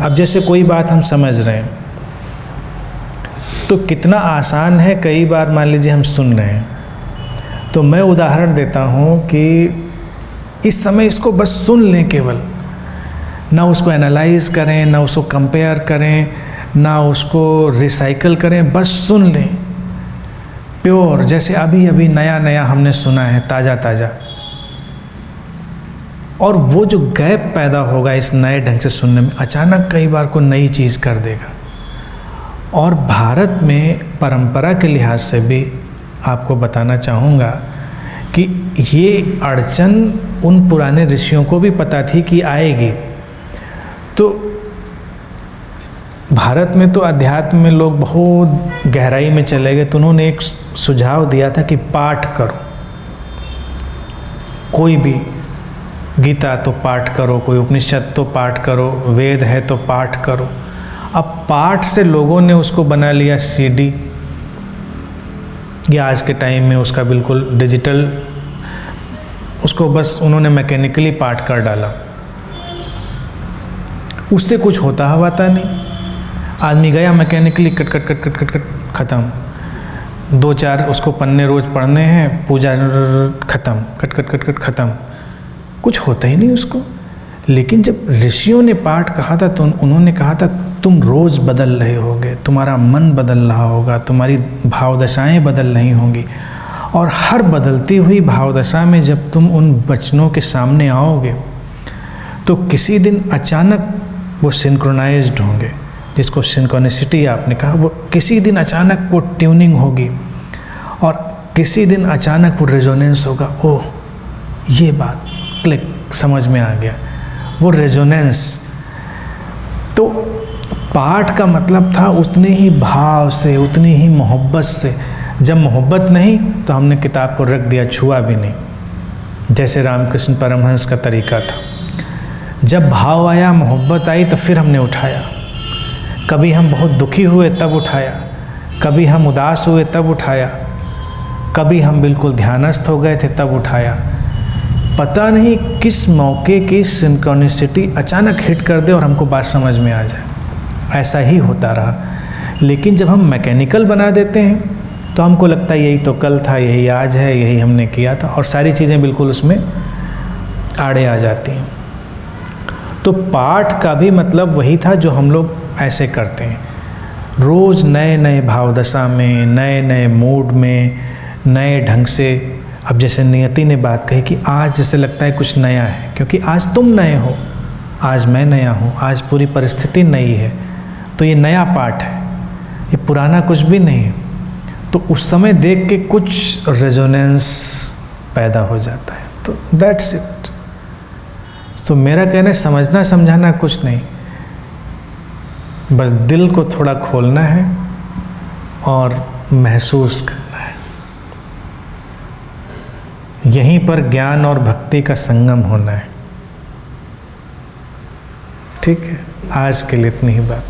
अब जैसे कोई बात हम समझ रहे हैं तो कितना आसान है, कई बार मान लीजिए हम सुन रहे हैं तो मैं उदाहरण देता हूँ कि इस समय इसको बस सुन लें, केवल ना उसको एनालाइज करें, ना उसको कंपेयर करें, ना उसको रिसाइकल करें, बस सुन लें प्योर, जैसे अभी अभी नया नया हमने सुना है, ताज़ा ताज़ा। और वो जो गैप पैदा होगा इस नए ढंग से सुनने में, अचानक कई बार को नई चीज़ कर देगा। और भारत में परंपरा के लिहाज से भी आपको बताना चाहूँगा कि ये अड़चन उन पुराने ऋषियों को भी पता थी कि आएगी। तो भारत में तो अध्यात्म में लोग बहुत गहराई में चले गए, तो उन्होंने एक सुझाव दिया था कि पाठ करो, कोई भी गीता तो पाठ करो, कोई उपनिषद तो पाठ करो, वेद है तो पाठ करो। अब पाठ से लोगों ने उसको बना लिया सीडी, या आज के टाइम में उसका बिल्कुल डिजिटल, उसको बस उन्होंने मैकेनिकली पाठ कर डाला। उससे कुछ होता हवाता नहीं, आदमी गया mechanically cut cut cut cut cut cut ख़त्म, 2-4 उसको पन्ने रोज़ पढ़ने हैं, पूजा ख़त्म, कट कट कट कट ख़त्म, कुछ होता ही नहीं उसको। लेकिन जब ऋषियों ने पाठ कहा था तो उन्होंने कहा था तुम रोज़ बदल रहे होगे, तुम्हारा मन बदल रहा होगा, तुम्हारी भावदशाएं बदल रही होंगी, और हर बदलती हुई भावदशा में जब तुम उन वचनों के सामने आओगे तो किसी दिन अचानक वो सिंक्रोनाइज्ड होंगे, जिसको सिंक्रोनिसिटी आपने कहा, वो किसी दिन अचानक वो ट्यूनिंग होगी, और किसी दिन अचानक वो रेजोनेंस होगा। ओह, ये बात क्लिक, समझ में आ गया, वो रेजोनेंस। तो पाठ का मतलब था उतने ही भाव से, उतनी ही मोहब्बत से। जब मोहब्बत नहीं तो हमने किताब को रख दिया, छुआ भी नहीं, जैसे रामकृष्ण परमहंस का तरीका था। जब भाव आया, मोहब्बत आई, तो फिर हमने उठाया। कभी हम बहुत दुखी हुए तब उठाया, कभी हम उदास हुए तब उठाया, कभी हम बिल्कुल ध्यानस्थ हो गए थे तब उठाया। पता नहीं किस मौके की सिंक्रोनिसिटी अचानक हिट कर दे और हमको बात समझ में आ जाए, ऐसा ही होता रहा। लेकिन जब हम मैकेनिकल बना देते हैं तो हमको लगता है यही तो कल था, यही आज है, यही हमने किया था, और सारी चीज़ें बिल्कुल उसमें आड़े आ जाती हैं। तो पाठ का भी मतलब वही था जो हम लोग ऐसे करते हैं, रोज़ नए नए भावदशा में, नए नए मूड में, नए ढंग से। अब जैसे नियति ने बात कही कि आज जैसे लगता है कुछ नया है, क्योंकि आज तुम नए हो, आज मैं नया हूँ, आज पूरी परिस्थिति नई है, तो ये नया पाठ है, ये पुराना कुछ भी नहीं है। तो उस समय देख के कुछ रेजोनेंस पैदा हो जाता है, तो दैट्स इट। तो मेरा कहना है, समझना समझाना कुछ नहीं, बस दिल को थोड़ा खोलना है और महसूस करना है। यहीं पर ज्ञान और भक्ति का संगम होना है। ठीक है, आज के लिए इतनी ही बात।